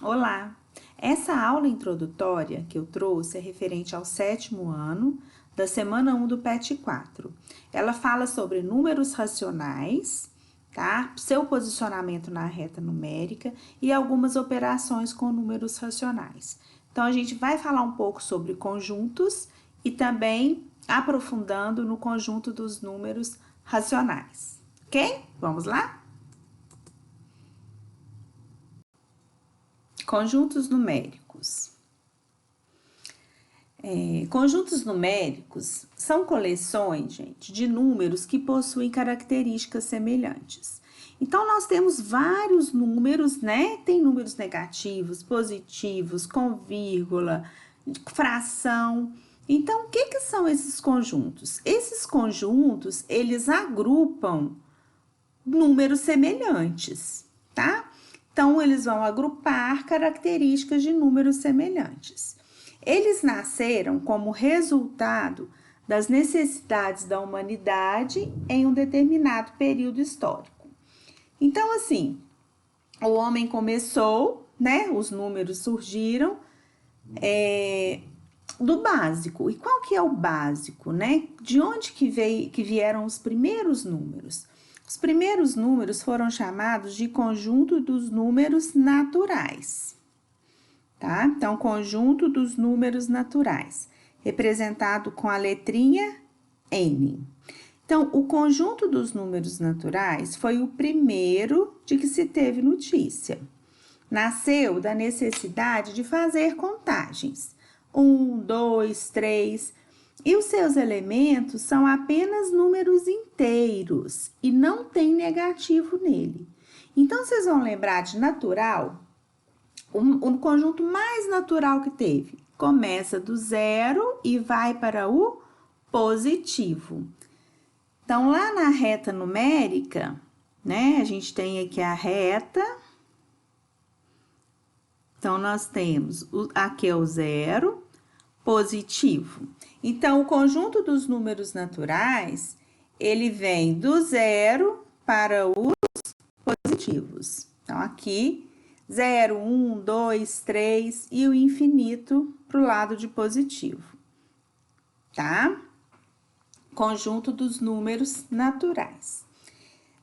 Olá! Essa aula introdutória que eu trouxe é referente ao 7º ano da semana 1 do PET 4. Ela fala sobre números racionais, tá? Seu posicionamento na reta numérica e algumas operações com números racionais. Então, a gente vai falar um pouco sobre conjuntos e também aprofundando no conjunto dos números racionais, ok? Vamos lá? Conjuntos numéricos. Conjuntos numéricos são coleções, gente, de números que possuem características semelhantes. Então, nós temos vários números, né? Tem números negativos, positivos, com vírgula, fração. Então, o que são esses conjuntos? Esses conjuntos, eles agrupam números semelhantes, tá? Então, eles vão agrupar características de números semelhantes. Eles nasceram como resultado das necessidades da humanidade em um determinado período histórico. Então, assim, o homem começou, né? Os números surgiram do básico. E qual que é o básico, né? De onde que vieram os primeiros números? Os primeiros números foram chamados de conjunto dos números naturais, tá? Então, conjunto dos números naturais, representado com a letrinha N. Então, o conjunto dos números naturais foi o primeiro de que se teve notícia. Nasceu da necessidade de fazer contagens. 1, 2, 3... E os seus elementos são apenas números inteiros e não tem negativo nele. Então, vocês vão lembrar de natural, o conjunto mais natural que teve. Começa do 0 e vai para o positivo. Então, lá na reta numérica, né, a gente tem aqui a reta. Então, nós temos, aqui é o 0, positivo. Então, o conjunto dos números naturais, ele vem do 0 para os positivos. Então, aqui, 0, 1, 2, 3 e o infinito para o lado de positivo, tá? Conjunto dos números naturais.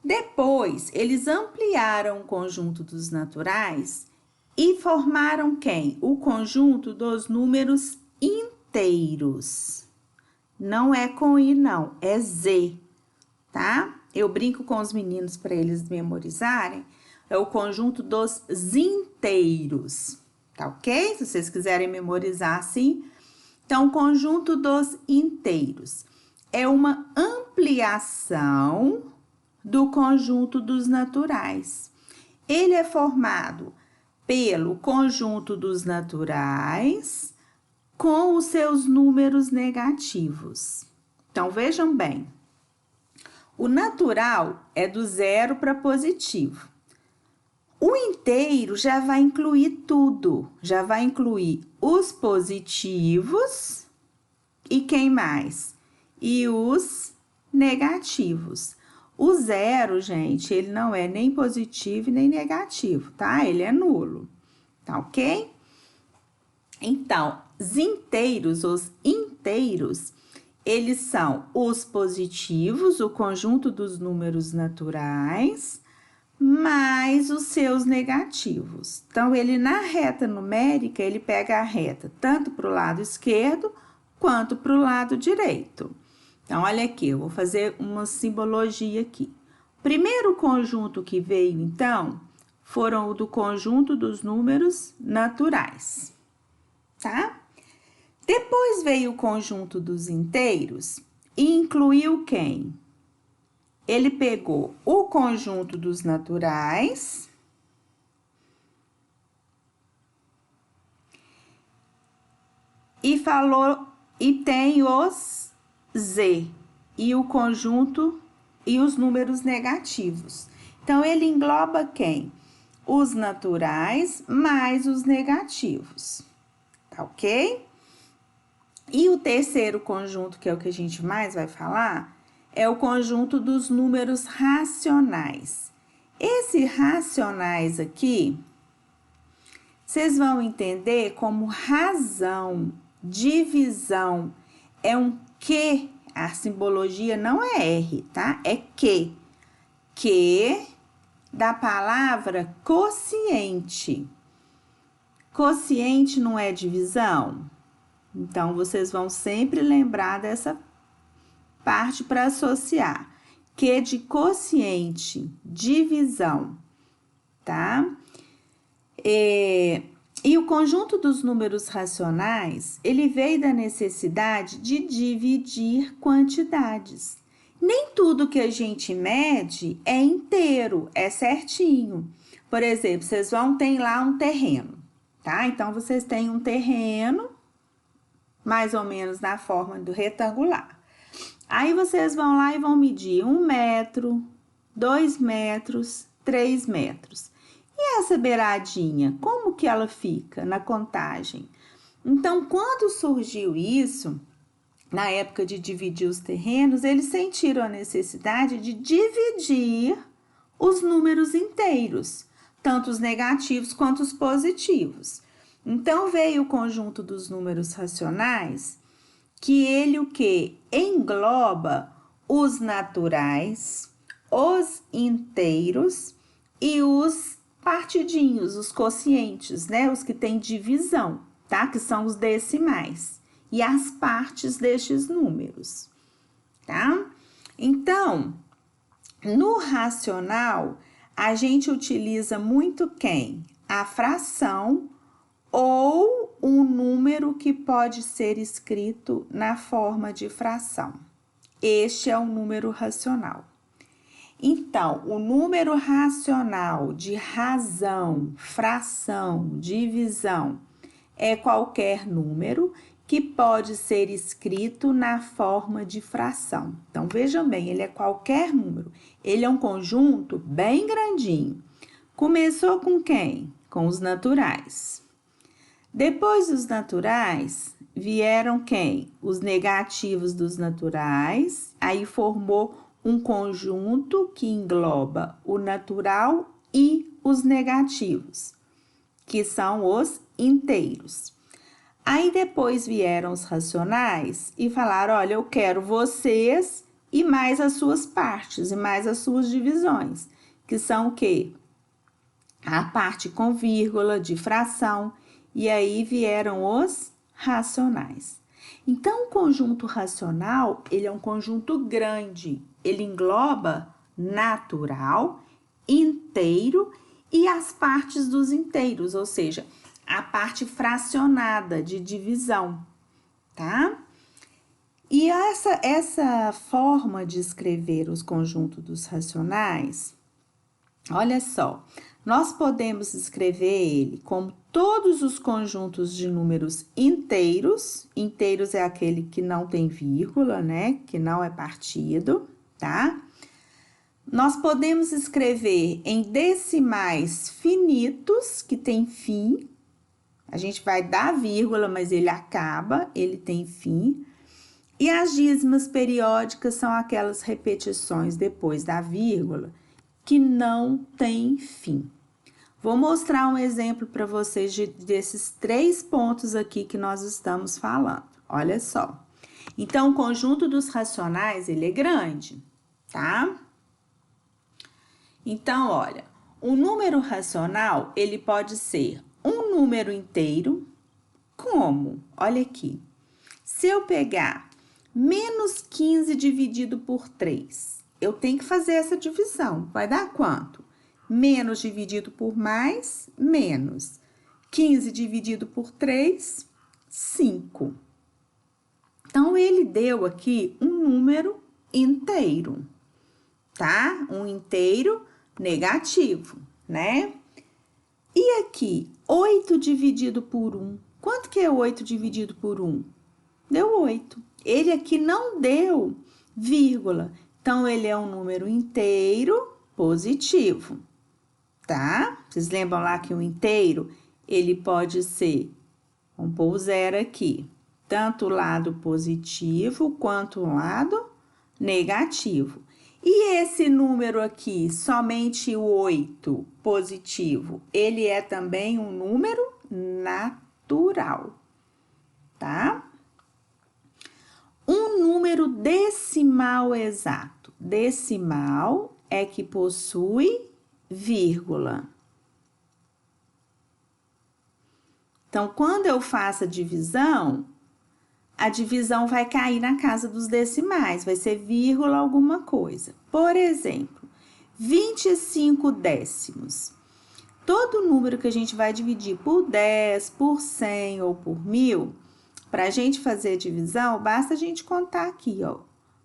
Depois, eles ampliaram o conjunto dos naturais e formaram quem? O conjunto dos números inteiros. Não é com I, não, é Z, tá? Eu brinco com os meninos para eles memorizarem. É o conjunto dos inteiros, tá ok? Se vocês quiserem memorizar assim. Então, o conjunto dos inteiros é uma ampliação do conjunto dos naturais. Ele é formado pelo conjunto dos naturais com os seus números negativos. Então, vejam bem, o natural é do 0 para positivo. O inteiro já vai incluir tudo, já vai incluir os positivos e quem mais? E os negativos. O 0, gente, ele não é nem positivo nem negativo, tá? Ele é nulo, tá ok? Então, os inteiros, eles são os positivos, o conjunto dos números naturais, mais os seus negativos. Então, ele na reta numérica, ele pega a reta tanto para o lado esquerdo quanto para o lado direito. Então, olha aqui, eu vou fazer uma simbologia aqui. O primeiro conjunto que veio, então, foram o do conjunto dos números naturais, tá? Depois veio o conjunto dos inteiros e incluiu quem? Ele pegou o conjunto dos naturais e falou, e tem os Z, e o conjunto e os números negativos. Então, ele engloba quem? Os naturais mais os negativos, tá ok? E o terceiro conjunto, que é o que a gente mais vai falar, é o conjunto dos números racionais. Esse racionais aqui vocês vão entender como razão, divisão é um que, a simbologia não é R, tá? É que da palavra quociente. Quociente não é divisão? Então, vocês vão sempre lembrar dessa parte para associar. Que de quociente, divisão, tá? E o conjunto dos números racionais, ele veio da necessidade de dividir quantidades. Nem tudo que a gente mede é inteiro, é certinho. Por exemplo, vocês ter lá um terreno, tá? Então, vocês têm um terreno, mais ou menos na forma do retangular. Aí, vocês vão lá e vão medir 1 metro, 2 metros, 3 metros. E essa beiradinha, como que ela fica na contagem? Então, quando surgiu isso, na época de dividir os terrenos, eles sentiram a necessidade de dividir os números inteiros, tanto os negativos quanto os positivos. Então, veio o conjunto dos números racionais, que ele o que? Engloba os naturais, os inteiros e os partidinhos, os quocientes, né? Os que têm divisão, tá? Que são os decimais e as partes destes números, tá? Então, no racional, a gente utiliza muito quem? A fração ou um número que pode ser escrito na forma de fração. Este é o número racional. Então, o número racional de razão, fração, divisão é qualquer número que pode ser escrito na forma de fração. Então, vejam bem, ele é qualquer número. Ele é um conjunto bem grandinho. Começou com quem? Com os naturais. Depois dos naturais, vieram quem? Os negativos dos naturais. Aí formou um conjunto que engloba o natural e os negativos, que são os inteiros. Aí depois vieram os racionais e falaram, olha, eu quero vocês e mais as suas partes e mais as suas divisões, que são o quê? A parte com vírgula, de fração, e aí vieram os racionais. Então, o conjunto racional, ele é um conjunto grande, ele engloba natural, inteiro e as partes dos inteiros, ou seja, a parte fracionada de divisão, tá? E essa forma de escrever os conjuntos dos racionais, olha só, nós podemos escrever ele como todos os conjuntos de números inteiros. Inteiros é aquele que não tem vírgula, né? Que não é partido, tá? Nós podemos escrever em decimais finitos, que tem fim. A gente vai dar vírgula, mas ele acaba, ele tem fim. E as dízimas periódicas são aquelas repetições depois da vírgula que não tem fim. Vou mostrar um exemplo para vocês desses 3 pontos aqui que nós estamos falando. Olha só. Então, o conjunto dos racionais, ele é grande, tá? Então, olha, o número racional, ele pode ser um número inteiro, como? Olha aqui. Se eu pegar menos 15 dividido por 3, eu tenho que fazer essa divisão. Vai dar quanto? Menos dividido por mais, menos. 15 dividido por 3, 5. Então, ele deu aqui um número inteiro, tá? Um inteiro negativo, né? E aqui, 8 dividido por 1. Quanto que é 8 dividido por 1? Deu 8. Ele aqui não deu vírgula. Então, ele é um número inteiro positivo, tá? Vocês lembram lá que o inteiro, ele pode ser, vamos pôr o 0 aqui, tanto o lado positivo quanto o lado negativo. E esse número aqui, somente o 8 positivo, ele é também um número natural, tá? Um número decimal exato. Decimal é que possui vírgula. Então, quando eu faço a divisão vai cair na casa dos decimais, vai ser vírgula alguma coisa. Por exemplo, 25 décimos. Todo número que a gente vai dividir por 10, por 100 ou por 1000, para a gente fazer a divisão, basta a gente contar aqui, ó.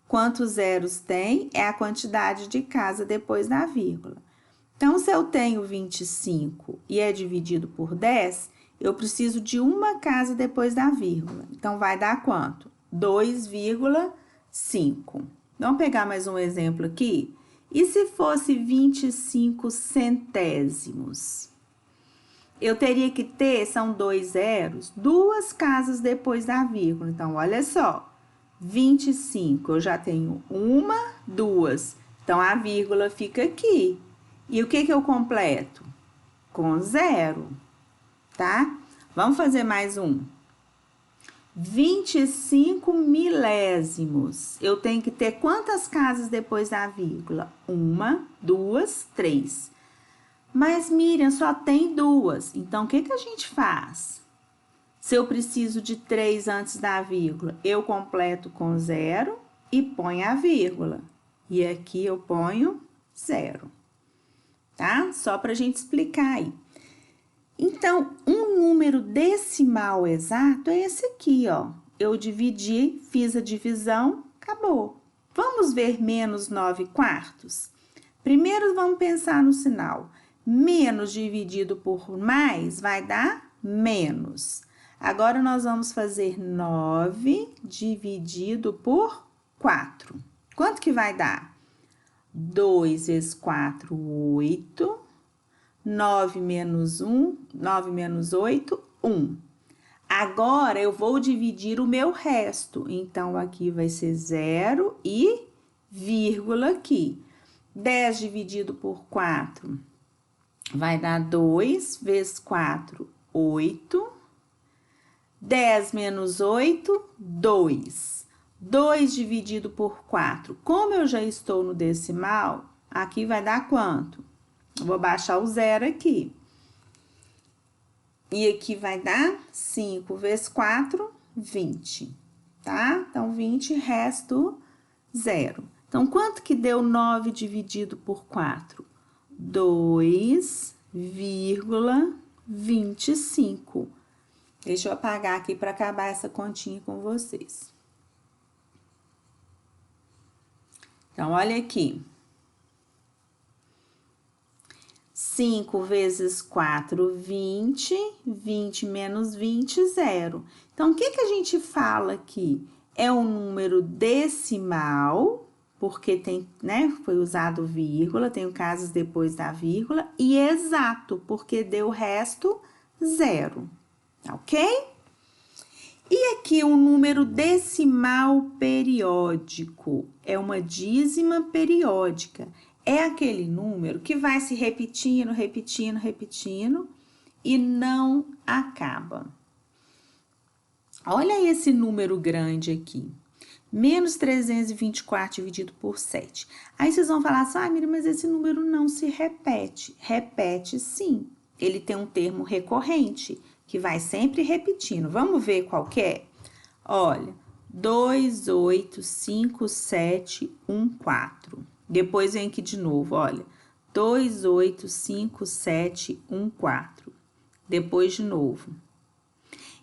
Quantos zeros tem é a quantidade de casa depois da vírgula. Então, se eu tenho 25 e é dividido por 10, eu preciso de uma casa depois da vírgula. Então, vai dar quanto? 2,5. Vamos pegar mais um exemplo aqui? E se fosse 25 centésimos? Eu teria que ter, são 2 zeros, 2 casas depois da vírgula. Então, olha só, 25, eu já tenho 1, 2. Então, a vírgula fica aqui. E o que eu completo? Com 0, tá? Vamos fazer mais um. 25 milésimos. Eu tenho que ter quantas casas depois da vírgula? 1, 2, 3. Mas, Miriam, só tem 2. Então, o que a gente faz? Se eu preciso de 3 antes da vírgula, eu completo com 0 e ponho a vírgula. E aqui eu ponho 0. Tá? Só para a gente explicar aí. Então, um número decimal exato é esse aqui, ó. Eu dividi, fiz a divisão, acabou. Vamos ver menos 9 quartos? Primeiro, vamos pensar no sinal. Menos dividido por mais vai dar menos. Agora, nós vamos fazer 9 dividido por 4. Quanto que vai dar? 2 vezes 4, 8. 9 menos 1, 9 menos 8, 1. Agora, eu vou dividir o meu resto. Então, aqui vai ser 0 e vírgula aqui. 10 dividido por 4 vai dar 2 vezes 4, 8. 10 menos 8, 2. 2 dividido por 4. Como eu já estou no decimal, aqui vai dar quanto? Vou baixar o 0 aqui. E aqui vai dar 5 vezes 4, 20, tá? Então, 20, resto 0. Então, quanto que deu 9 dividido por 4? 2,25. Deixa eu apagar aqui para acabar essa continha com vocês. Então, olha aqui. 5 vezes 4, 20. 20 menos 20, 0. Então, o que a gente fala aqui? É um número decimal, porque tem, né, foi usado vírgula, tem casos depois da vírgula, e exato, porque deu o resto 0, ok? E aqui um número decimal periódico, é uma dízima periódica. É aquele número que vai se repetindo, repetindo, repetindo e não acaba. Olha esse número grande aqui. Menos 324 dividido por 7. Aí vocês vão falar assim, ah, Miriam, mas esse número não se repete. Repete sim. Ele tem um termo recorrente, que vai sempre repetindo. Vamos ver qual que é? Olha, 2, 8, 5, 7, 1, 4. Depois vem aqui de novo, olha. 2, 8, 5, 7, 1, 4. Depois de novo.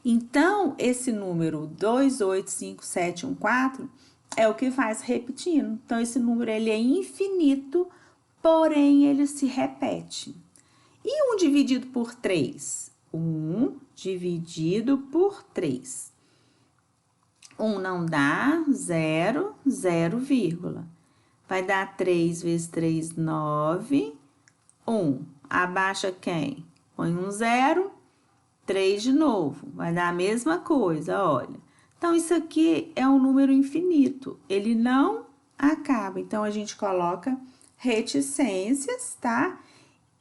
Então, esse número 2, 8, 5, 7, 1, 4 é o que faz repetindo. Então, esse número ele é infinito, porém ele se repete. E 1 dividido por 3? 1 dividido por 3. 1 não dá, 0, 0, vírgula. Vai dar 3 vezes 3, 9, 1. Abaixa quem? Põe um 0, 3 de novo. Vai dar a mesma coisa, olha. Então, isso aqui é um número infinito. Ele não acaba. Então, a gente coloca reticências, tá?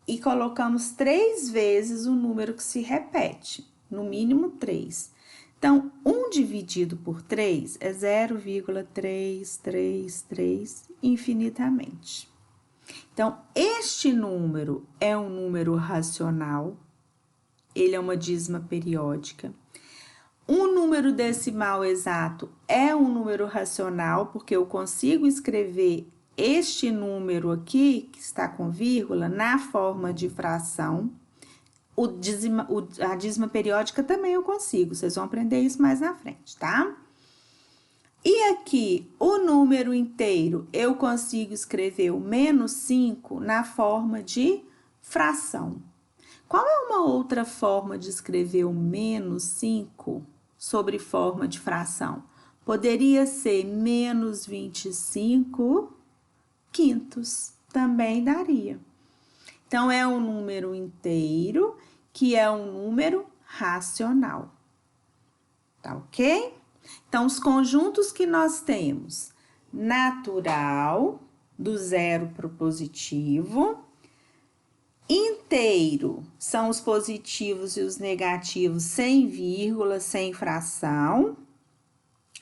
E colocamos 3 vezes o número que se repete, no mínimo 3. Então, 1 dividido por 3 é 0,333 infinitamente. Então, este número é um número racional, ele é uma dízima periódica. Um número decimal exato é um número racional, porque eu consigo escrever este número aqui, que está com vírgula, na forma de fração. A dízima periódica também eu consigo, vocês vão aprender isso mais na frente, tá? E aqui, o número inteiro, eu consigo escrever o menos 5 na forma de fração. Qual é uma outra forma de escrever o menos 5 sobre forma de fração? Poderia ser menos 25 quintos, também daria. Então, é um número inteiro, que é um número racional. Tá ok? Então, os conjuntos que nós temos: natural, do zero para o positivo. Inteiro, são os positivos e os negativos sem vírgula, sem fração.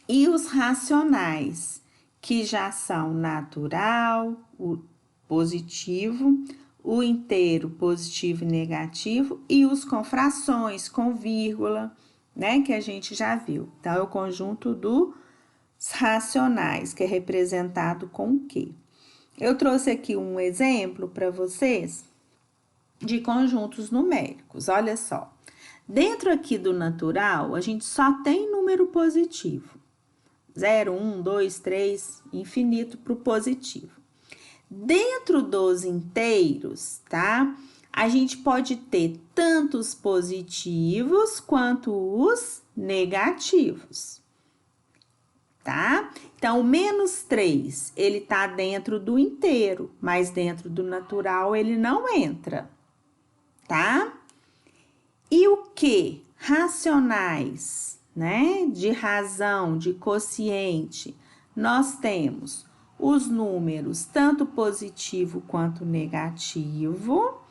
E os racionais, que já são natural, o positivo, o inteiro, positivo e negativo, e os com frações, com vírgula, né, que a gente já viu. Então, é o conjunto dos racionais, que é representado com o quê? Eu trouxe aqui um exemplo para vocês de conjuntos numéricos, olha só. Dentro aqui do natural, a gente só tem número positivo. 0, 1, 2, 3, infinito para o positivo. Dentro dos inteiros, tá? A gente pode ter tanto os positivos quanto os negativos, tá? Então, o menos 3, ele tá dentro do inteiro, mas dentro do natural ele não entra, tá? E o que? Racionais, né? De razão, de quociente, nós temos os números tanto positivo quanto negativo,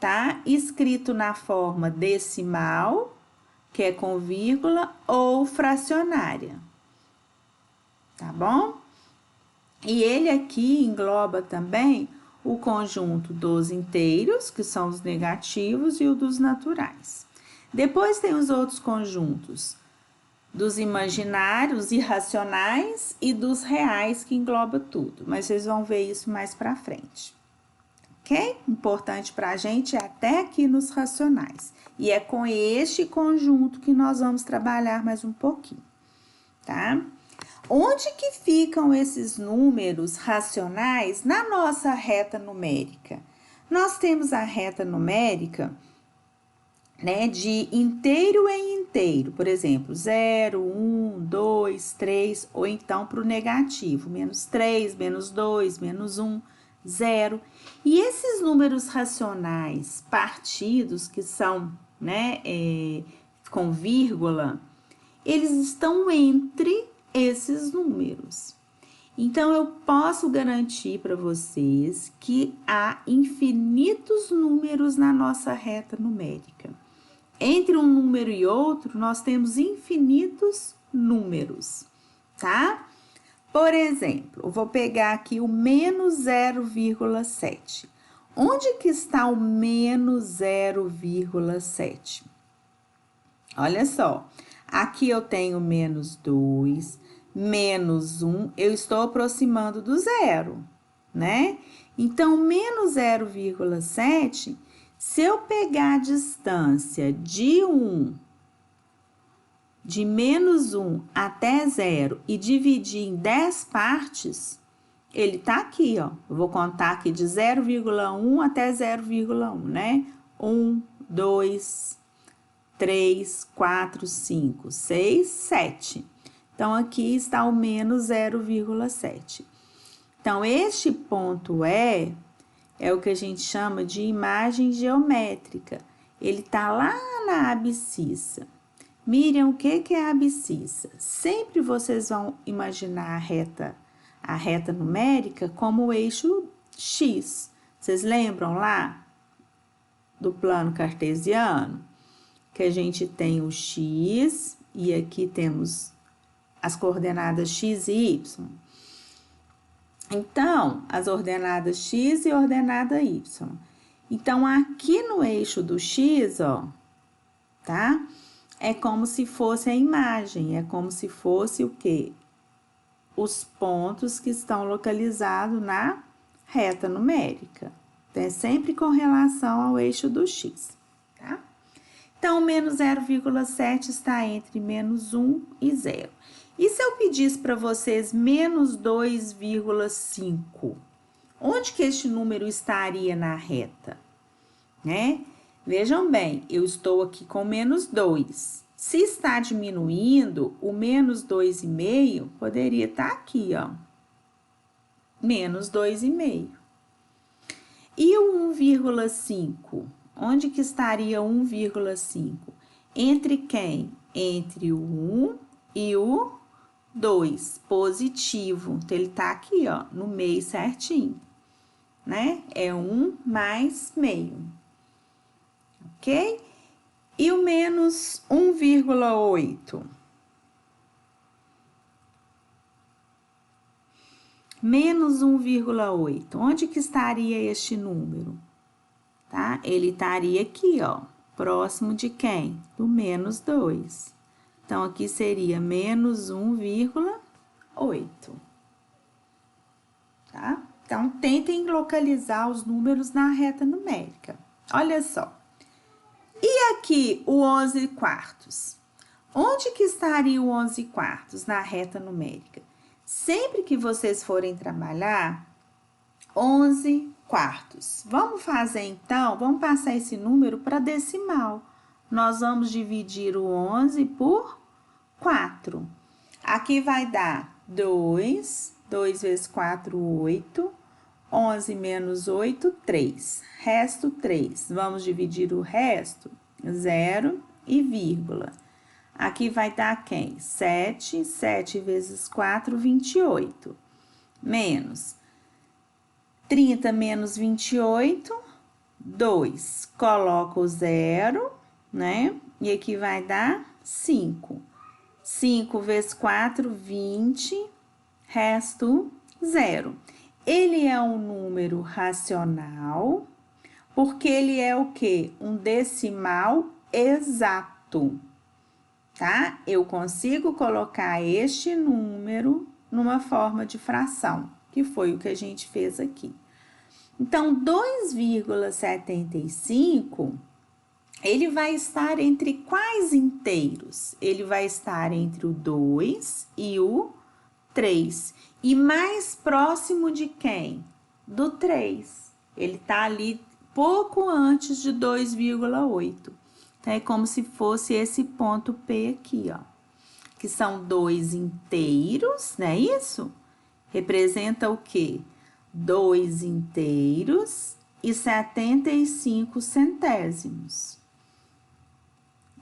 tá? Escrito na forma decimal, que é com vírgula, ou fracionária, tá bom? E ele aqui engloba também o conjunto dos inteiros, que são os negativos, e o dos naturais. Depois tem os outros conjuntos dos imaginários, irracionais e dos reais, que engloba tudo. Mas vocês vão ver isso mais pra frente. Ok? Importante pra gente é até aqui nos racionais. E é com este conjunto que nós vamos trabalhar mais um pouquinho, tá? Onde que ficam esses números racionais na nossa reta numérica? Nós temos a reta numérica, né, de inteiro em inteiro, por exemplo, 0, 1, 2, 3, ou então para o negativo, menos 3, menos 2, menos 1, 0. E esses números racionais partidos, que são, né, com vírgula, eles estão entre esses números. Então, eu posso garantir para vocês que há infinitos números na nossa reta numérica. Entre um número e outro, nós temos infinitos números, tá? Por exemplo, eu vou pegar aqui o menos 0,7. Onde que está o menos 0,7? Olha só, aqui eu tenho menos 2, menos 1, eu estou aproximando do zero, né? Então, menos 0,7, se eu pegar a distância de menos 1 até 0 e dividir em 10 partes, ele tá aqui, ó. Eu vou contar aqui de 0,1 até 0,1, né? 1, 2, 3, 4, 5, 6, 7. Então, aqui está o menos 0,7. Então, este ponto é o que a gente chama de imagem geométrica. Ele tá lá na abscissa. Miriam, o que é a abscissa? Sempre vocês vão imaginar a reta numérica como o eixo X. Vocês lembram lá do plano cartesiano? Que a gente tem o X e aqui temos as coordenadas X e Y. Então, as ordenadas X e ordenada Y. Então, aqui no eixo do X, ó, tá? É como se fosse a imagem, é como se fosse o quê? Os pontos que estão localizados na reta numérica. Então, é sempre com relação ao eixo do X, tá? Então, menos 0,7 está entre menos 1 e 0. E se eu pedisse para vocês menos 2,5? Onde que este número estaria na reta? Né? Vejam bem, eu estou aqui com menos 2. Se está diminuindo, o menos 2,5 poderia estar aqui, ó. Menos 2,5. E o 1,5? Onde que estaria 1,5? Entre quem? Entre o 1 e o 2, positivo. Então, ele tá aqui, ó, no meio certinho, né? É 1 mais meio. Ok? E o menos 1,8? Menos 1,8. Onde que estaria este número? Tá? Ele estaria aqui, ó, próximo de quem? Do menos 2. Então, aqui seria menos 1,8. Tá? Então, tentem localizar os números na reta numérica. Olha só. E aqui o 11 quartos? Onde que estaria o 11 quartos na reta numérica? Sempre que vocês forem trabalhar, 11 quartos. Vamos fazer então, vamos passar esse número para decimal. Nós vamos dividir o 11 por 4. Aqui vai dar 2, 2 vezes 4, 8. 11 menos 8, 3. Resto 3. Vamos dividir o resto, 0 e vírgula. Aqui vai dar quem? 7. 7 vezes 4, 28. Menos 30 menos 28, 2. Coloca o 0, né? E aqui vai dar 5. 5 vezes 4, 20. Resto 0. Ele é um número racional, porque ele é o quê? Um decimal exato, tá? Eu consigo colocar este número numa forma de fração, que foi o que a gente fez aqui. Então, 2,75, ele vai estar entre quais inteiros? Ele vai estar entre o 2 e o 3. E mais próximo de quem? Do 3. Ele tá ali pouco antes de 2,8. Então, é como se fosse esse ponto P aqui, ó. Que são 2 inteiros, não é isso? Representa o quê? 2 inteiros e 75 centésimos.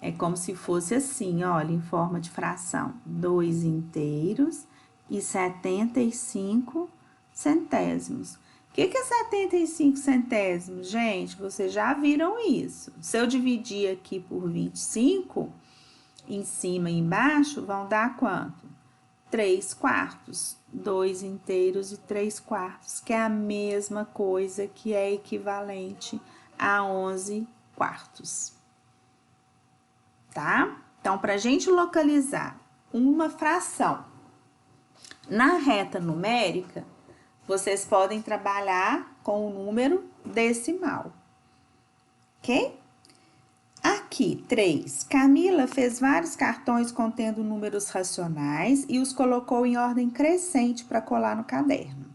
É como se fosse assim, olha, em forma de fração. 2 inteiros e 75 centésimos. O que é 75 centésimos, gente? Vocês já viram isso. Se eu dividir aqui por 25, em cima e embaixo, vão dar quanto? 3 quartos. 2 inteiros e 3 quartos, que é a mesma coisa, que é equivalente a 11 quartos. Tá? Então, para a gente localizar uma fração na reta numérica, vocês podem trabalhar com o número decimal, ok? Aqui, 3. Camila fez vários cartões contendo números racionais e os colocou em ordem crescente para colar no caderno.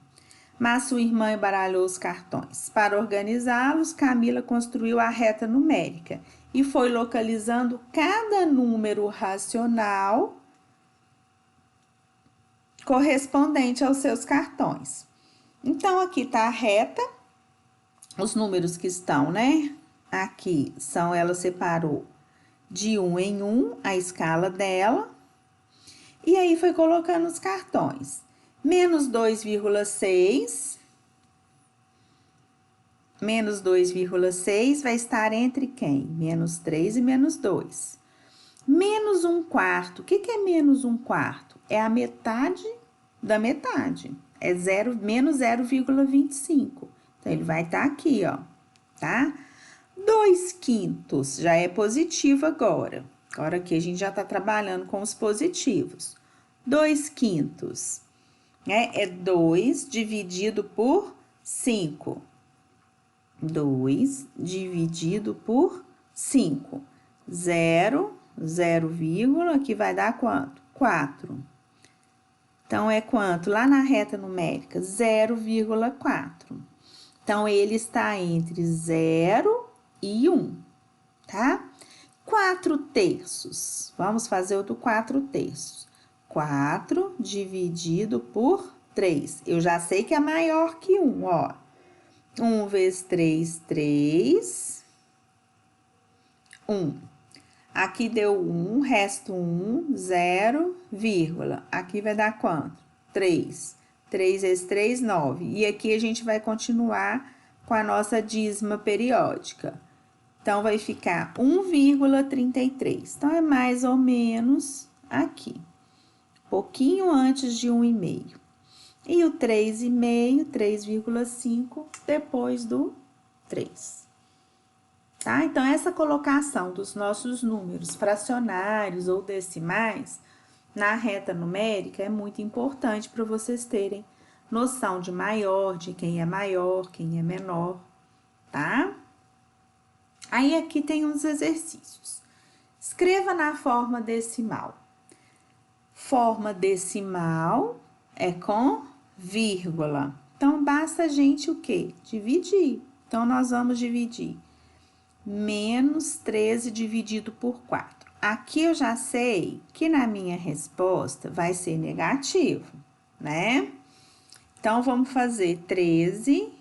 Mas sua irmã embaralhou os cartões. Para organizá-los, Camila construiu a reta numérica e foi localizando cada número racional correspondente aos seus cartões. Então, aqui tá a reta, os números que estão, né? Aqui são, ela separou de 1 em 1 a escala dela, e aí foi colocando os cartões. Menos 2,6. Menos 2,6 vai estar entre quem? Menos 3 e menos 2. Menos 1/4. O que é menos 1/4? É a metade da metade. É menos 0,25. Então, ele vai estar aqui, ó, tá? 2/5 já é positivo agora. Agora aqui a gente já tá trabalhando com os positivos. 2/5, né? É 2 dividido por 5. 2 dividido por 5. 0, 0, aqui vai dar quanto? 4. Então, é quanto? Lá na reta numérica, 0,4. Então, ele está entre 0 e 1, tá? 4/3. Vamos fazer o do 4/3. 4 dividido por 3. Eu já sei que é maior que 1, ó. 1 vezes 3, 3. 1. Aqui deu 1, resto 1, 0, vírgula. Aqui vai dar quanto? 3. 3 vezes 3, 9. E aqui a gente vai continuar com a nossa dízima periódica. Então, vai ficar 1,33. Então, é mais ou menos aqui. Pouquinho antes de 1,5. E o 3,5, 3,5, depois do 3. Tá? Então, essa colocação dos nossos números fracionários ou decimais na reta numérica é muito importante para vocês terem noção de maior, de quem é menor, tá? Aí, aqui tem uns exercícios. Escreva na forma decimal. Forma decimal é com vírgula. Então, basta a gente o quê? Dividir. Então, nós vamos dividir menos 13 dividido por 4. Aqui eu já sei que na minha resposta vai ser negativo, né? Então, vamos fazer 13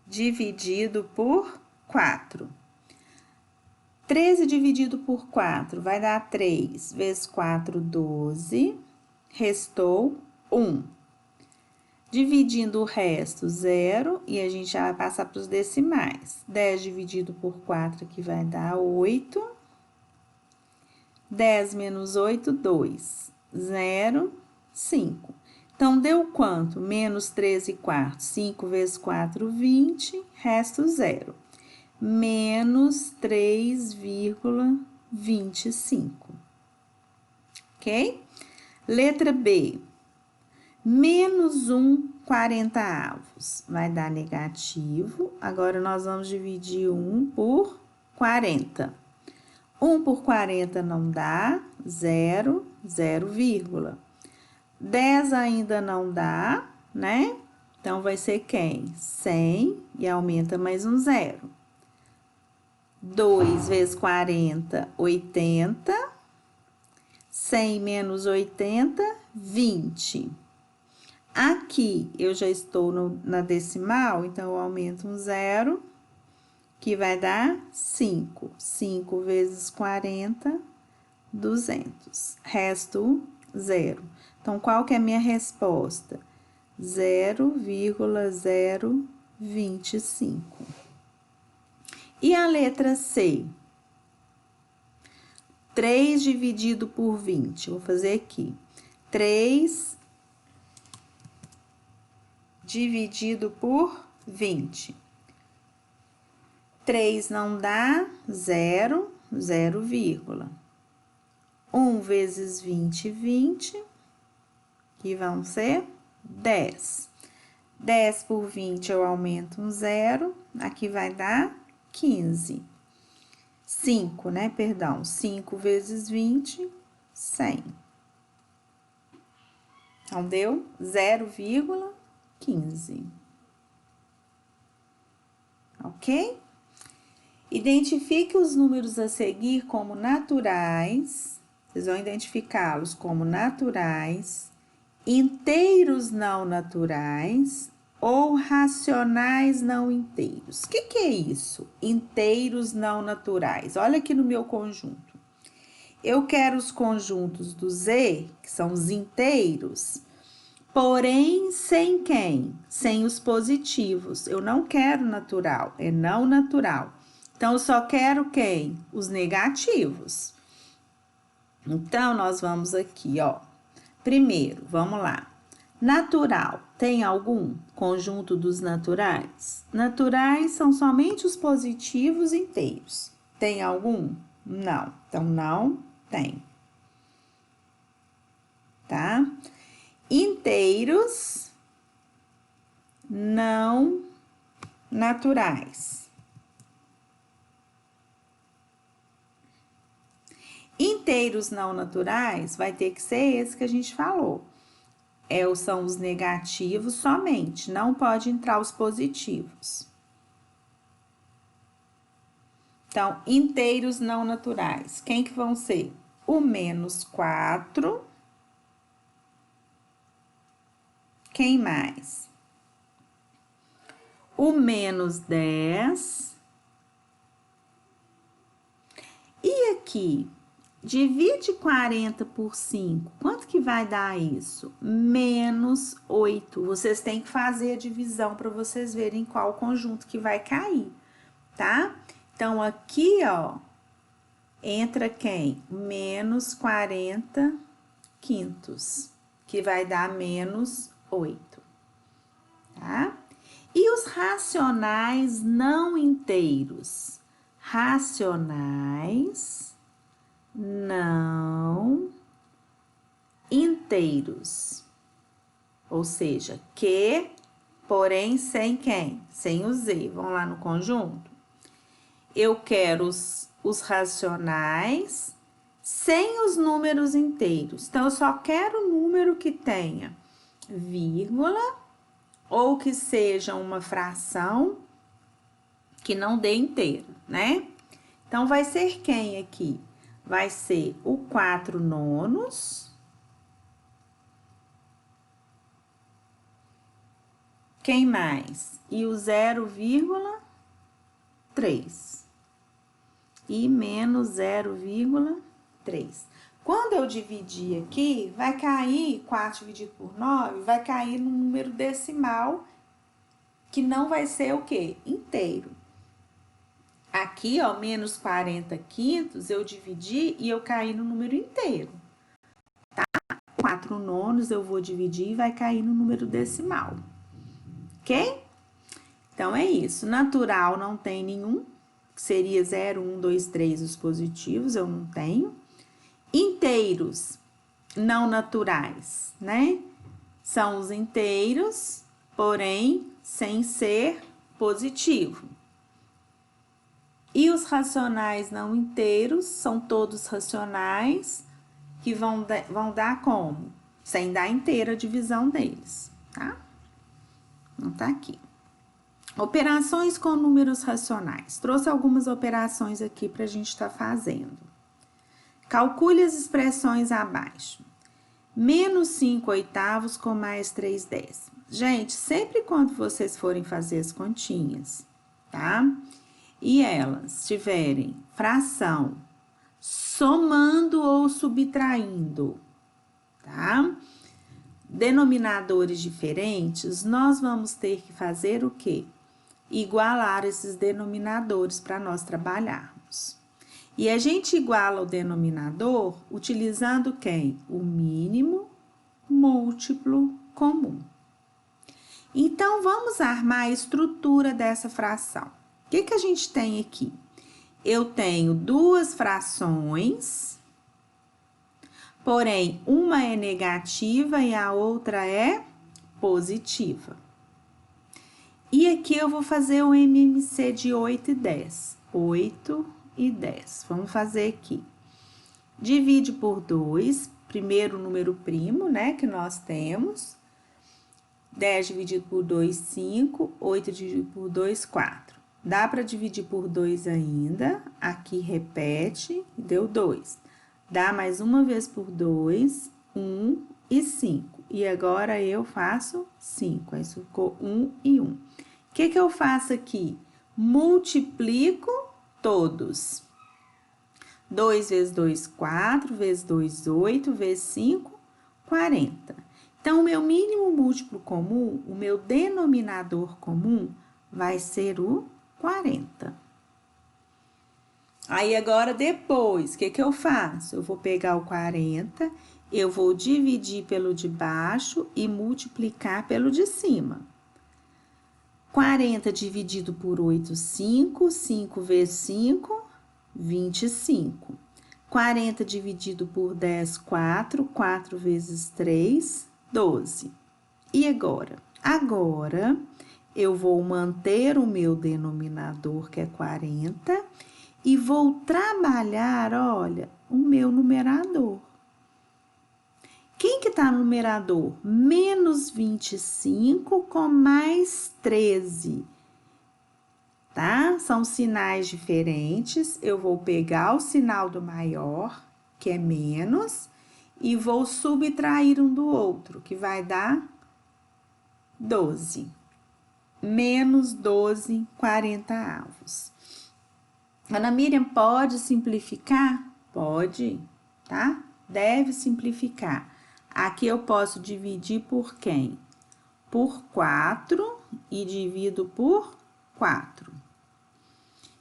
dividido por 4. 13 dividido por 4 vai dar 3 vezes 4, 12. Restou 1. Dividindo o resto, 0, e a gente já vai passar para os decimais. 10 dividido por 4 aqui vai dar 8. 10 menos 8, 2. 0, 5. Então, deu quanto? Menos 13/4. 5 vezes 4, 20. Resto 0. Menos 3,25. Ok? Letra B. Menos 1/40. Vai dar negativo. Agora, nós vamos dividir 1 por 40. 1 por 40 não dá, 0, 0, vírgula. 10 ainda não dá, né? Então, vai ser quem? 100 e aumenta mais um 0. 2 vezes 40, 80. 100 menos 80, 20. Aqui, eu já estou na decimal, então, eu aumento um 0, que vai dar 5. 5 vezes 40, 200. Resto 0. Então, qual que é a minha resposta? 0,025. E a letra C? 3 dividido por 20. Vou fazer aqui. 3 dividido por 20. 3 não dá, 0, 0, vírgula. 1 vezes 20, 20, que vão ser 10. 10 por 20 eu aumento um 0, aqui vai dar 15. 5, né? Perdão, 5 vezes 20, 100. Então, deu 0,15. Ok? Identifique os números a seguir como naturais. Vocês vão identificá-los como naturais, inteiros não naturais ou racionais não inteiros. O que é isso? Inteiros não naturais. Olha aqui no meu conjunto. Eu quero os conjuntos do Z, que são os inteiros, porém sem quem? Sem os positivos. Eu não quero natural, é não natural. Então, eu só quero quem? Os negativos. Então, nós vamos aqui, ó. Primeiro, vamos lá. Natural, tem algum conjunto dos naturais? Naturais são somente os positivos inteiros. Tem algum? Não. Então, não tem. Tá? Inteiros não naturais. Inteiros não naturais vai ter que ser esse que a gente falou. São os negativos somente, não pode entrar os positivos. Então, inteiros não naturais, quem que vão ser? O -4. Quem mais? O -10. E aqui, divide 40 por 5. Quanto que vai dar isso? -8. Vocês têm que fazer a divisão para vocês verem qual conjunto que vai cair, tá? Então, aqui, ó, entra quem? -40 quintos, que vai dar -8, tá? E os racionais não inteiros? Racionais não inteiros. Ou seja, que, porém, sem quem? Sem o Z. Vamos lá no conjunto? Eu quero os racionais sem os números inteiros. Então, eu só quero o número que tenha vírgula ou que seja uma fração que não dê inteiro, né? Então, vai ser quem aqui? Vai ser o 4/9. Quem mais? E o 0,3. E menos 0,3. Quando eu dividir aqui, vai cair 4 dividido por 9, vai cair no número decimal, que não vai ser o quê? Inteiro. Aqui, ó, -40 quintos, eu dividi e eu caí no número inteiro, tá? 4/9 eu vou dividir e vai cair no número decimal, ok? Então, é isso. Natural não tem nenhum, que seria 0, 1, 2, 3 os positivos, eu não tenho. Inteiros não naturais, né? São os inteiros, porém, sem ser positivo. E os racionais não inteiros são todos racionais que vão dar como? Sem dar inteira a divisão deles, tá? Não tá aqui. Operações com números racionais. Trouxe algumas operações aqui para a gente estar fazendo. Calcule as expressões abaixo. -5/8 com mais 3/10. Gente, sempre quando vocês forem fazer as continhas, tá? E elas tiverem fração somando ou subtraindo, tá? Denominadores diferentes, nós vamos ter que fazer o quê? Igualar esses denominadores para nós trabalharmos. E a gente iguala o denominador utilizando quem? O mínimo múltiplo comum. Então, vamos armar a estrutura dessa fração. O que a gente tem aqui? Eu tenho duas frações, porém, uma é negativa e a outra é positiva. E aqui eu vou fazer o MMC de 8 e 10. 8 e 10. Vamos fazer aqui. Divide por 2, primeiro número primo, né, que nós temos. 10 dividido por 2, 5. 8 dividido por 2, 4. Dá para dividir por 2 ainda. Aqui repete, deu 2. Dá mais uma vez por 2, 1 e 5. E agora eu faço 5. Aí ficou 1 e 1. O que eu faço aqui? Multiplico todos. 2 vezes 2, 4, vezes 2, 8, vezes 5, 40. Então, o meu mínimo múltiplo comum, o meu denominador comum, vai ser o 40. Aí, agora, depois, o que eu faço? Eu vou pegar o 40, eu vou dividir pelo de baixo e multiplicar pelo de cima. 40 dividido por 8, 5. 5 vezes 5, 25. 40 dividido por 10, 4. 4 vezes 3, 12. E agora? Agora, eu vou manter o meu denominador, que é 40, e vou trabalhar, olha, o meu numerador. Quem que tá no numerador? Menos 25 com mais 13, tá? São sinais diferentes. Eu vou pegar o sinal do maior, que é menos, e vou subtrair um do outro, que vai dar 12. Menos 12, 40 avos. Ana Miriam, pode simplificar? Pode, tá? Deve simplificar. Aqui eu posso dividir por quem? Por 4 e divido por 4.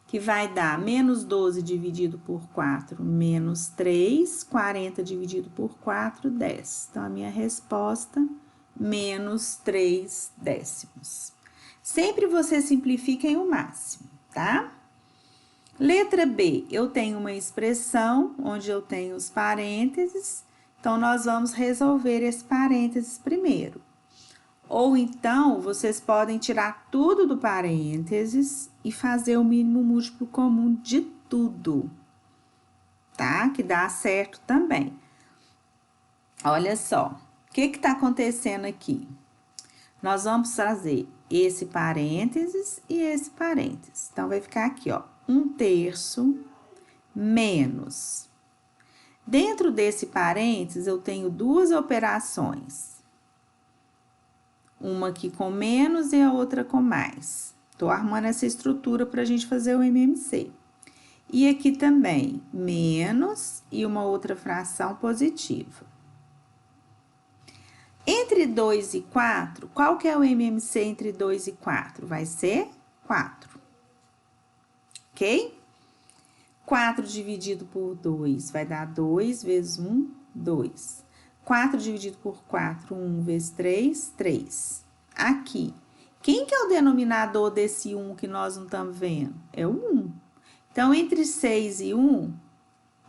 Que vai dar menos 12 dividido por 4, menos 3. 40 dividido por 4, 10. Então, a minha resposta, menos 3 décimos. Sempre você simplifica em o máximo, tá? Letra B, eu tenho uma expressão onde eu tenho os parênteses, então, nós vamos resolver esse parênteses primeiro. Ou então, vocês podem tirar tudo do parênteses e fazer o mínimo múltiplo comum de tudo, tá? Que dá certo também. Olha só, o que tá acontecendo aqui? Nós vamos fazer esse parênteses e esse parênteses. Então, vai ficar aqui, ó, 1/3 menos. Dentro desse parênteses, eu tenho duas operações. Uma aqui com menos e a outra com mais. Tô armando essa estrutura para a gente fazer o MMC. E aqui também, menos e uma outra fração positiva. Entre 2 e 4, qual que é o MMC entre 2 e 4? Vai ser 4. Ok? 4 dividido por 2 vai dar 2 vezes 1, 2. 4 dividido por 4, 1 vezes 3, 3. Aqui, quem que é o denominador desse 1 que nós não estamos vendo? É o 1. Então, entre 6 e 1,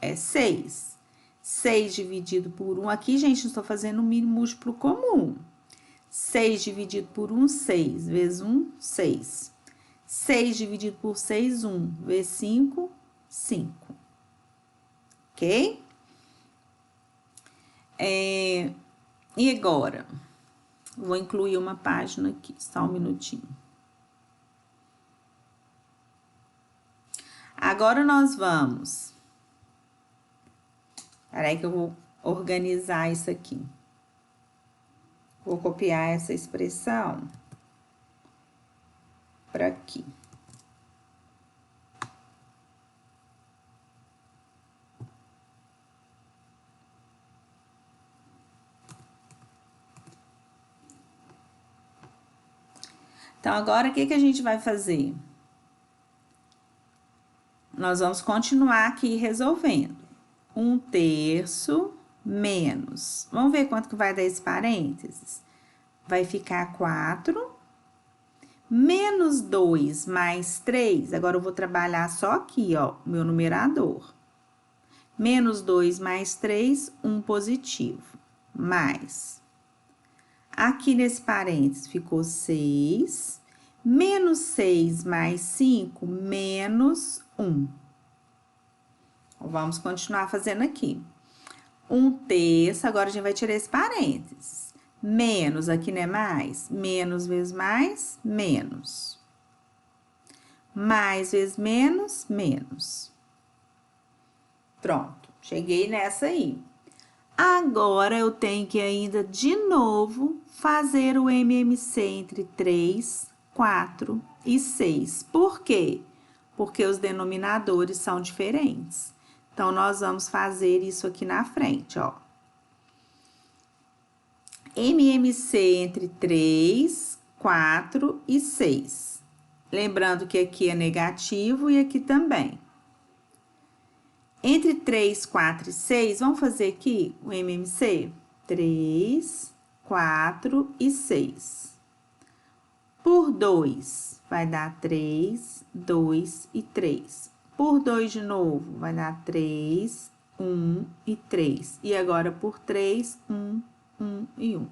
é 6. 6 dividido por 1, aqui, gente, eu estou fazendo o mínimo múltiplo comum. 6 dividido por 1, 6. Vezes 1, 6. 6 dividido por 6, 1. Vezes 5, 5. Ok? E agora? Vou incluir uma página aqui, só um minutinho. Agora, nós vamos... Peraí que eu vou organizar isso aqui. Vou copiar essa expressão para aqui. Então, agora, o que a gente vai fazer? Nós vamos continuar aqui resolvendo. 1/3 menos. Vamos ver quanto que vai dar esse parênteses? Vai ficar 4. Menos 2 mais 3. Agora, eu vou trabalhar só aqui, ó, meu numerador. Menos 2 mais 3, 1 positivo. Mais. Aqui nesse parênteses ficou 6. Menos 6 mais 5, menos 1. Vamos continuar fazendo aqui. 1/3, agora a gente vai tirar esse parênteses. Menos, aqui não é mais? Menos vezes mais, menos. Mais vezes menos, menos. Pronto, cheguei nessa aí. Agora, eu tenho que ainda, de novo, fazer o MMC entre 3, 4 e 6. Por quê? Porque os denominadores são diferentes. Então, nós vamos fazer isso aqui na frente, ó. MMC entre 3, 4 e 6. Lembrando que aqui é negativo e aqui também. Entre 3, 4 e 6, vamos fazer aqui o MMC? 3, 4 e 6. Por 2, vai dar 3, 2 e 3. Por 2 de novo, vai dar 3, 1 e 3. E agora por 3, 1, 1 e 1.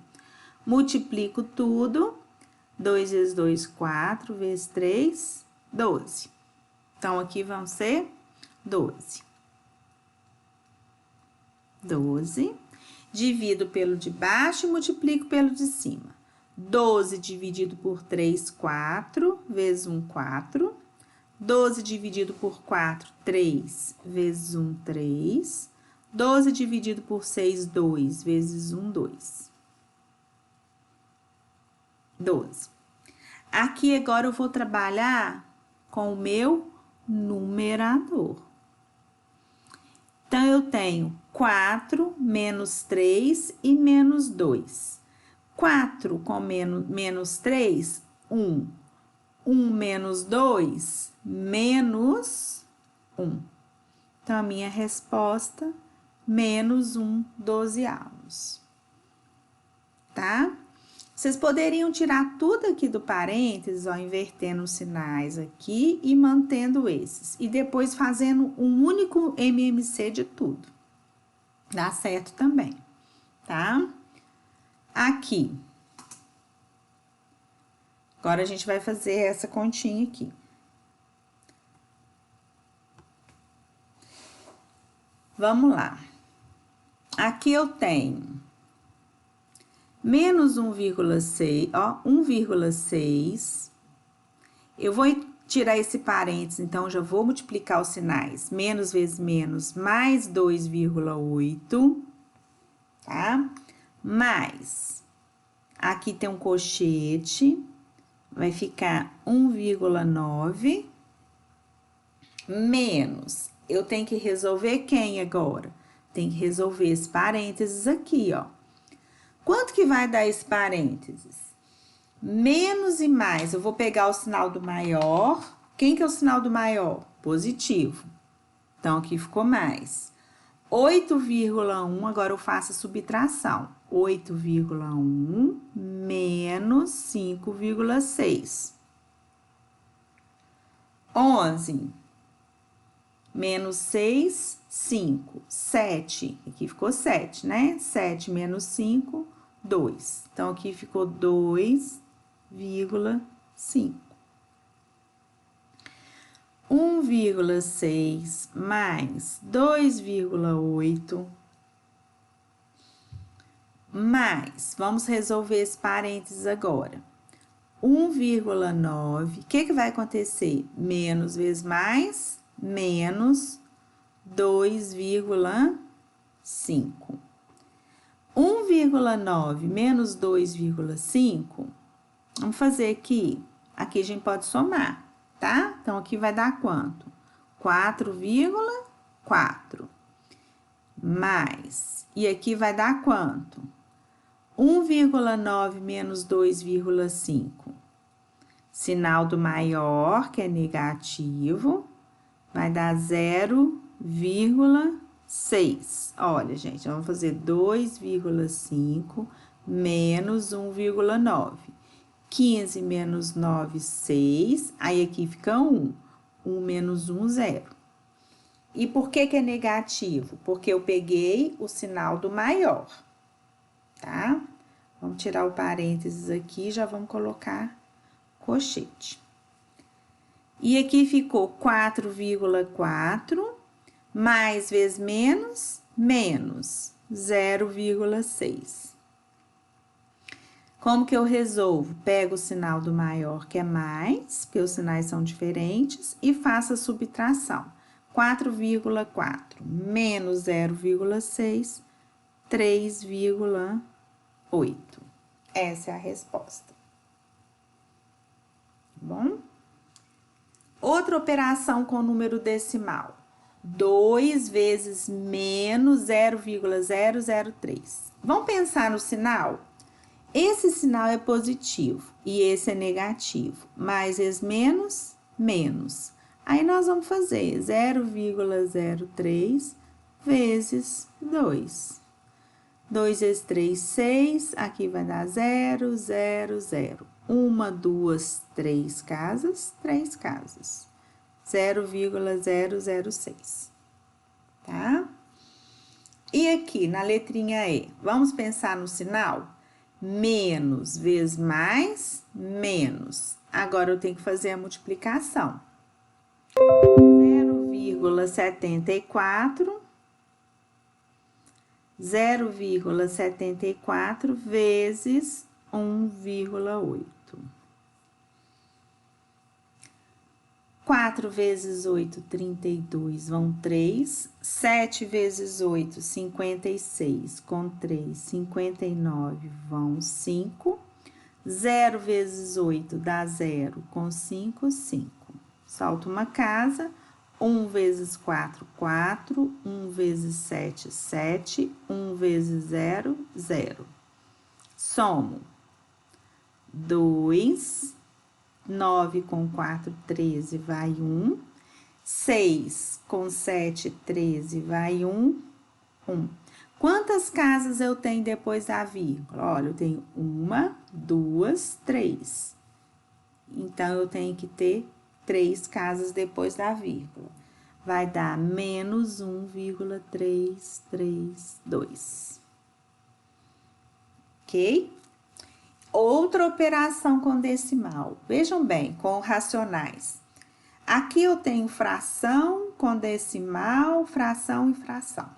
Multiplico tudo. 2 vezes 2, 4, vezes 3, 12. Então, aqui vão ser 12. 12. Divido pelo de baixo e multiplico pelo de cima. 12 dividido por 3, 4, vezes 1, 4. 12 dividido por 4, 3, vezes 1, 3. 12 dividido por 6, 2, vezes 1, 2. 12. Aqui agora eu vou trabalhar com o meu numerador. Então, eu tenho 4 menos 3 e menos 2. 4 com menos 3, 1. 1 menos 2, menos 1. Então, a minha resposta, menos 1 dozeavos. Tá? Vocês poderiam tirar tudo aqui do parênteses, ó, invertendo os sinais aqui e mantendo esses. E depois fazendo um único MMC de tudo. Dá certo também, tá? Aqui. Agora, a gente vai fazer essa continha aqui. Vamos lá. Aqui eu tenho menos 1,6, ó, 1,6. Eu vou tirar esse parênteses, então, já vou multiplicar os sinais. Menos vezes menos, mais 2,8, tá? Mais, aqui tem um colchete, vai ficar 1,9, menos, eu tenho que resolver quem agora? Tem que resolver esse parênteses aqui, ó. Quanto que vai dar esse parênteses? Menos e mais, eu vou pegar o sinal do maior. Quem que é o sinal do maior? Positivo. Então, aqui ficou mais. 8,1, agora eu faço a subtração. 8,1 menos 5,6. 11 menos 6, 5. 7, aqui ficou 7, né? 7 menos 5, 2. Então, aqui ficou 2,5. 1,6 mais 2,8 mais, vamos resolver esse parênteses agora. 1,9, o que vai acontecer? Menos vezes mais, menos 2,5. 1,9 menos 2,5, vamos fazer aqui. Aqui a gente pode somar, tá? Então, aqui vai dar quanto? 4,4. Mais, e aqui vai dar quanto? 1,9 menos 2,5. Sinal do maior, que é negativo, vai dar 0,6. Olha, gente, vamos fazer 2,5 menos 1,9. 15 menos 9, 6. Aí, aqui fica 1. 1 menos 1, 0. E por que que é negativo? Porque eu peguei o sinal do maior, tá? Vamos tirar o parênteses aqui, já vamos colocar colchete. E aqui ficou 4,4, mais vezes menos, menos 0,6. Como que eu resolvo? Pego o sinal do maior, que é mais, porque os sinais são diferentes, e faço a subtração. 4,4 menos 0,6, 3,8. Essa é a resposta. Bom? Outra operação com número decimal. 2 vezes menos 0,003. Vamos pensar no sinal? Esse sinal é positivo e esse é negativo. Mais vezes menos, menos. Aí, nós vamos fazer 0,03 vezes 2. 2 vezes 3, 6. Aqui vai dar 0, 0, 0. 1, 2, 3 casas, 3 casas. 0,006, tá? E aqui, na letrinha E, vamos pensar no sinal? Menos vezes mais, menos. Agora, eu tenho que fazer a multiplicação. 0,74 vezes 1,8. 4 vezes 8, 32, vão 3. 7 vezes 8, 56, com 3, 59, vão 5. 0 vezes 8 dá 0, com 5, 5. Salta uma casa. 1 vezes 4, 4. 1 vezes 7, 7. 1 vezes 0, 0. Somo 2. 9 com 4, 13, vai 1. 6 com 7, 13, vai 1, 1. Quantas casas eu tenho depois da vírgula? Olha, eu tenho 1, 2, 3. Então, eu tenho que ter 3 casas depois da vírgula. Vai dar menos 1,332. Ok? Outra operação com decimal. Vejam bem, com racionais. Aqui eu tenho fração com decimal, fração e fração.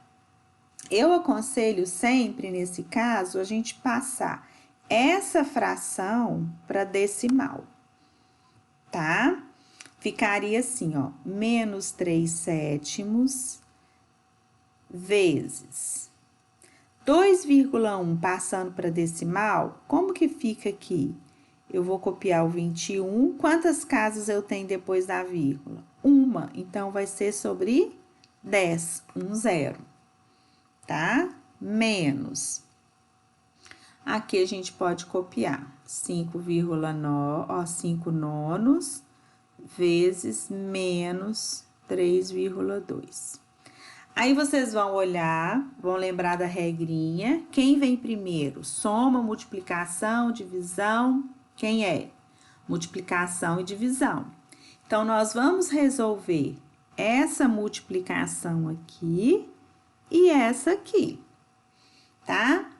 Eu aconselho sempre, nesse caso, a gente passar essa fração para decimal, tá? Ficaria assim, ó, menos 3 sétimos vezes 2,1 passando para decimal, como que fica aqui? Eu vou copiar o 21. Quantas casas eu tenho depois da vírgula? Uma. Então, vai ser sobre 10, 0, tá? Menos. Aqui a gente pode copiar 5,9, 5 nonos vezes menos 3,2. Aí, vocês vão olhar, vão lembrar da regrinha. Quem vem primeiro? Soma, multiplicação, divisão. Quem é? Multiplicação e divisão. Então, nós vamos resolver essa multiplicação aqui e essa aqui, tá?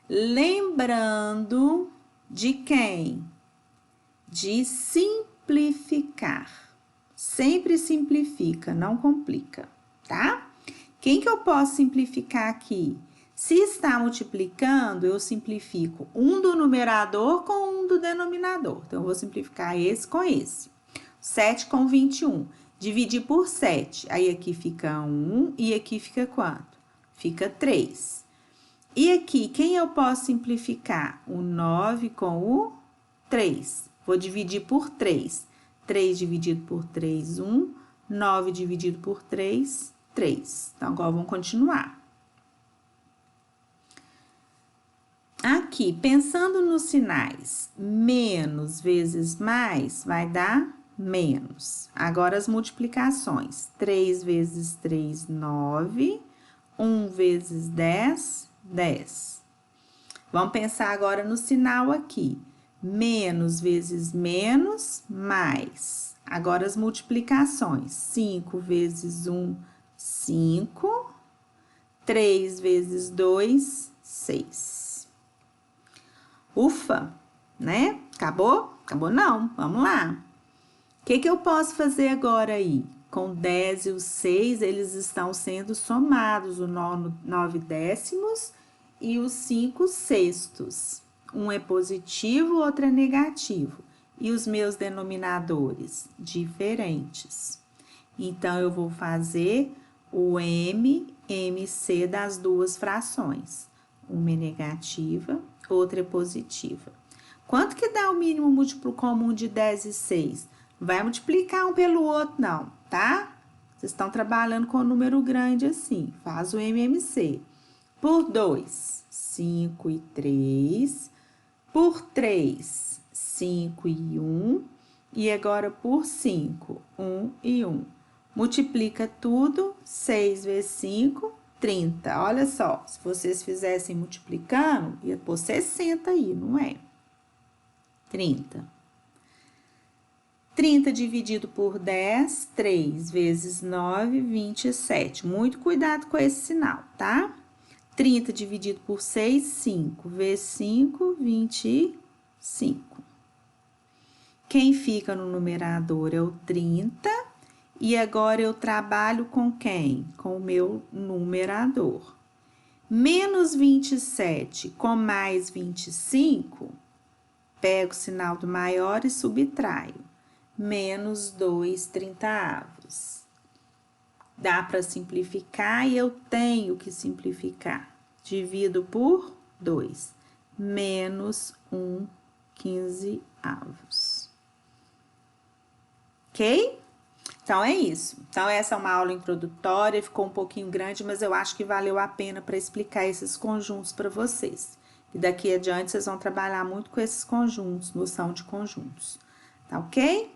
Lembrando de quem? De simplificar. Sempre simplifica, não complica, tá? Quem que eu posso simplificar aqui? Se está multiplicando, eu simplifico um do numerador com um do denominador. Então, eu vou simplificar esse com esse. 7 com 21. Dividir por 7. Aí, aqui fica 1 e aqui fica quanto? Fica 3. E aqui, quem eu posso simplificar? O 9 com o 3. Vou dividir por 3. 3 dividido por 3, 1. 9 dividido por 3, 3. Então, agora vamos continuar. Aqui, pensando nos sinais, menos vezes mais vai dar menos. Agora, as multiplicações. 3 vezes 3, 9. 1 vezes 10, 10. Vamos pensar agora no sinal aqui. Menos vezes menos, mais. Agora, as multiplicações. 5 vezes 1, 5. 3 vezes 2, 6. Ufa, né? Acabou? Acabou não, vamos lá. O que eu posso fazer agora aí? Com 10 e o 6, eles estão sendo somados, o 9 décimos e os 5 sextos. Um é positivo, o outro é negativo. E os meus denominadores? Diferentes. Então, eu vou fazer o MC das duas frações. Uma é negativa, outra é positiva. Quanto que dá o mínimo múltiplo comum de 10 e 6? Não vai multiplicar um pelo outro, não, tá? Vocês estão trabalhando com um número grande assim. Faz o MMC. Por 2, 5 e 3. Por 3, 5 e 1. E agora por 5, 1 e 1. Multiplica tudo, 6 vezes 5, 30. Olha só, se vocês fizessem multiplicando, ia pôr 60 aí, não é? 30. 30 dividido por 10, 3 vezes 9, 27. Muito cuidado com esse sinal, tá? 30 dividido por 6, 5. Vezes 5, 25. Quem fica no numerador é o 30. E agora eu trabalho com quem? Com o meu numerador. Menos 27 com mais 25, pego o sinal do maior e subtraio. Menos 2/30. Dá para simplificar e eu tenho que simplificar. Divido por 2. Menos 1/15. Ok? Então, é isso. Então, essa é uma aula introdutória, ficou um pouquinho grande, mas eu acho que valeu a pena para explicar esses conjuntos para vocês. E daqui adiante, vocês vão trabalhar muito com esses conjuntos, noção de conjuntos. Tá ok?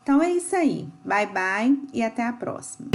Então, é isso aí. Bye, bye e até a próxima.